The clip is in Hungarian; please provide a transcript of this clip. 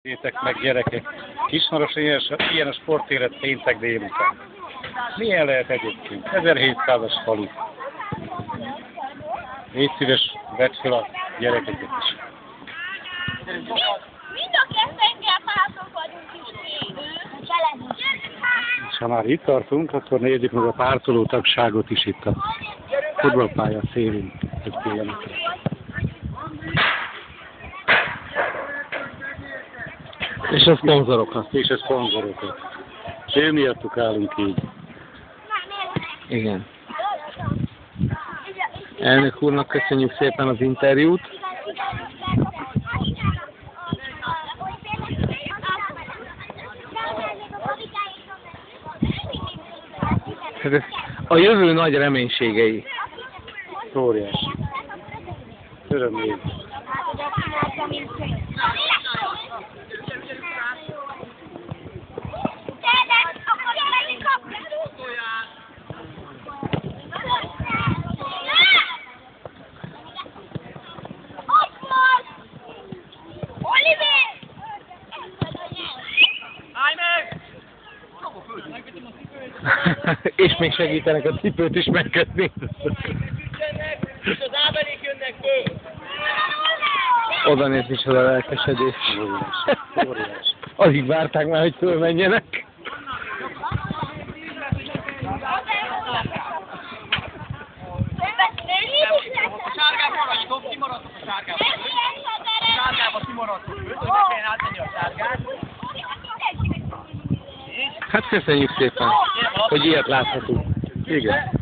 Nézzétek meg, gyerekek, Kismaroson ilyen a sportélet péntek délután. Milyen lehet egyébként? 1700-as falu. Légy szíves, vedd fel a gyerekeket is. Mind a kettőnkkel pártok vagyunk is És ha már itt tartunk, akkor nézzük meg a pártoló tagságot is itt a futballpálya szélén. Egy pillanatra. És a szponzorokat. És a szponzorokat. És ő miattuk állunk így. Igen. Elnök úrnak köszönjük szépen az interjút. A jövő nagy reménységei. Óriási. Örömény. És még segítenek a cipőt is megkötni. Oda néz is a lelkesedés. Alig várták már, hogy fölmenjenek. A sárgában vagytok, kimaradtok a sárgában. A sárgában kimaradtok, hogy ne kelljen átvenni a sárgát. Hát köszönjük szépen, hogy ilyet láthatunk. Igen.